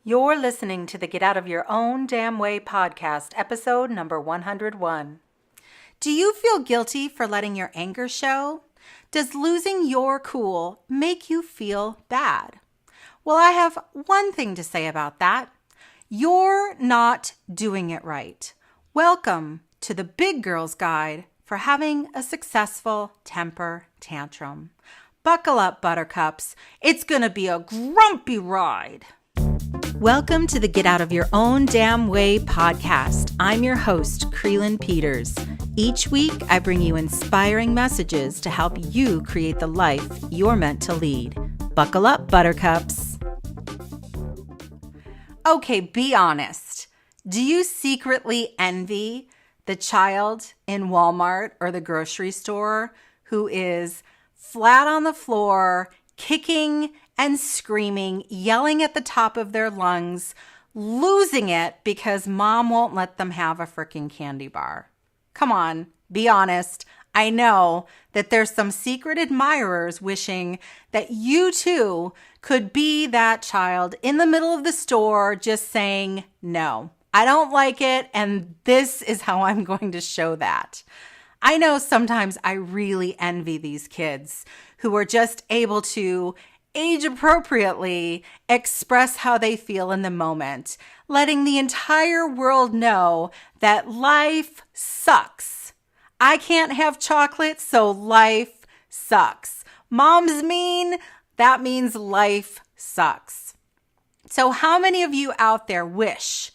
You're listening to the Get Out of Your Own Damn Way podcast, episode number 101. Do you feel guilty for letting your anger show? Does losing your cool make you feel bad? Well, I have one thing to say about that. You're not doing it right. Welcome to the Big Girl's Guide for having a successful temper tantrum. Buckle up, buttercups. It's gonna be a grumpy ride. Welcome to the Get Out of Your Own Damn Way podcast. I'm your host, Krylyn Peters. Each week, I bring you inspiring messages to help you create the life you're meant to lead. Buckle up, buttercups. Okay, be honest. Do you secretly envy the child in Walmart or the grocery store who is flat on the floor, kicking and screaming, yelling at the top of their lungs, losing it because mom won't let them have a freaking candy bar? Come on, be honest. I know that there's some secret admirers wishing that you too could be that child in the middle of the store just saying, no, I don't like it, and this is how I'm going to show that. I know sometimes I really envy these kids who are just able to age appropriately express how they feel in the moment, letting the entire world know that life sucks. I can't have chocolate, so life sucks. Mom's mean, that means life sucks. So how many of you out there wish,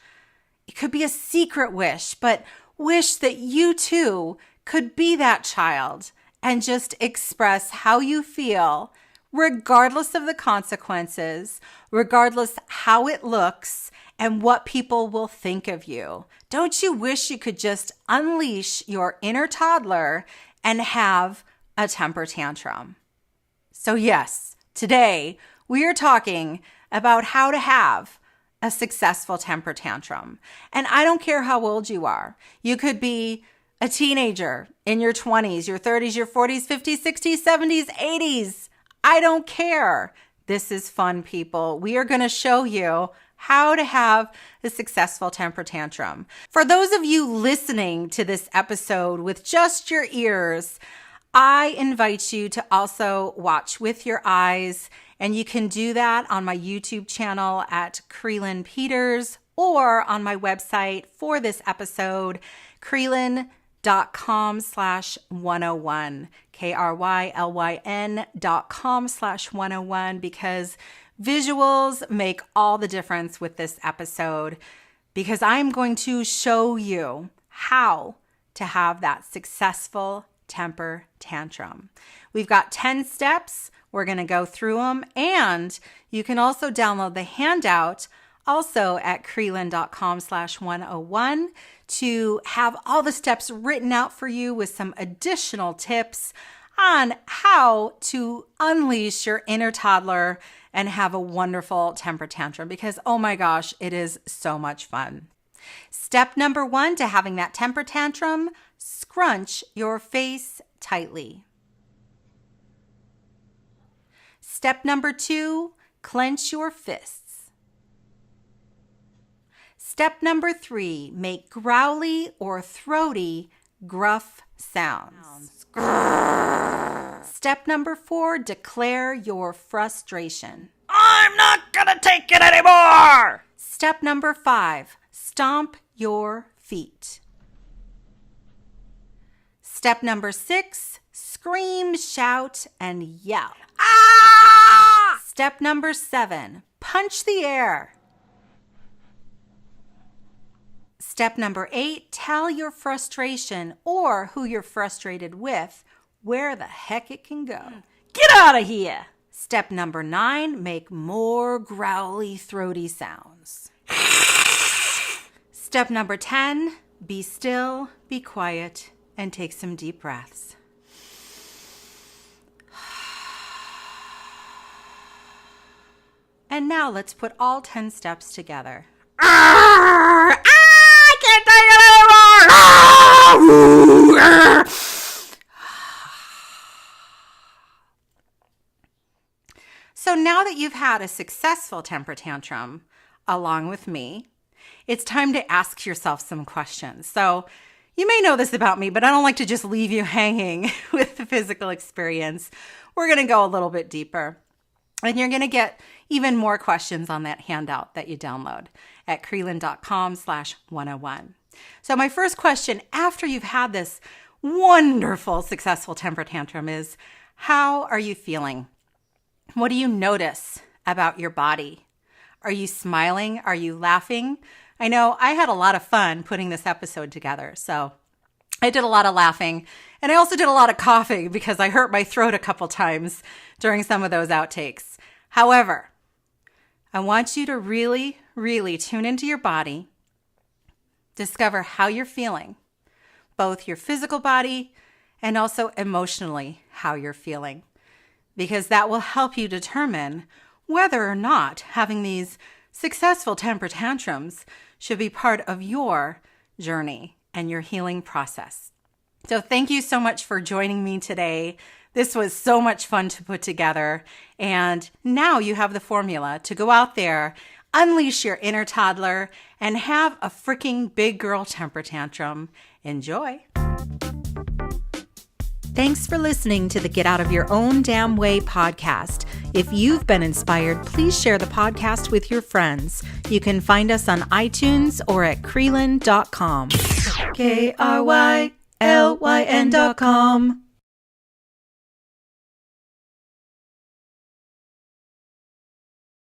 it could be a secret wish, but wish that you too could be that child and just express how you feel regardless of the consequences, regardless how it looks and what people will think of you? Don't you wish you could just unleash your inner toddler and have a temper tantrum? So yes, today we are talking about how to have a successful temper tantrum. And I don't care how old you are. You could be a teenager in your 20s, your 30s, your 40s, 50s, 60s, 70s, 80s. I don't care. This is fun, people. We are going to show you how to have a successful temper tantrum. For those of you listening to this episode with just your ears, I invite you to also watch with your eyes, and you can do that on my YouTube channel at Krylyn Peters or on my website for this episode, Krylyn.com/101, KRYLYN.com/101, because visuals make all the difference with this episode, because I'm going to show you how to have that successful temper tantrum. We've got 10 steps. We're going to go through them, and you can also download the handout also at Krylyn.com/101 to have all the steps written out for you with some additional tips on how to unleash your inner toddler and have a wonderful temper tantrum, because oh my gosh, it is so much fun. Step number 1 to having that temper tantrum: scrunch your face tightly. Step number 2, clench your fists. Step number 3, make growly or throaty, gruff sounds. Step number 4, declare your frustration. I'm not gonna take it anymore! Step number 5, stomp your feet. Step number 6, scream, shout, and yell. Ah! Step number 7, punch the air. Step number 8, tell your frustration or who you're frustrated with where the heck it can go. Get out of here! Step number 9, make more growly, throaty sounds. Step number 10, be still, be quiet, and take some deep breaths. And now let's put all 10 steps together. I can't take it anymore! So now that you've had a successful temper tantrum, along with me, it's time to ask yourself some questions. So you may know this about me, but I don't like to just leave you hanging with the physical experience. We're going to go a little bit deeper. And you're going to get even more questions on that handout that you download at krylyn.com/101. So my first question after you've had this wonderful, successful temper tantrum is, how are you feeling? What do you notice about your body? Are you smiling? Are you laughing? I know I had a lot of fun putting this episode together. So I did a lot of laughing, and I also did a lot of coughing because I hurt my throat a couple times during some of those outtakes. However, I want you to really, really tune into your body, discover how you're feeling, both your physical body and also emotionally how you're feeling, because that will help you determine whether or not having these successful temper tantrums should be part of your journey and your healing process. So thank you so much for joining me today. This was so much fun to put together. And now you have the formula to go out there, unleash your inner toddler, and have a freaking big girl temper tantrum. Enjoy. Thanks for listening to the Get Out of Your Own Damn Way podcast. If you've been inspired, please share the podcast with your friends. You can find us on iTunes or at Krylyn.com. KRYLYN.com.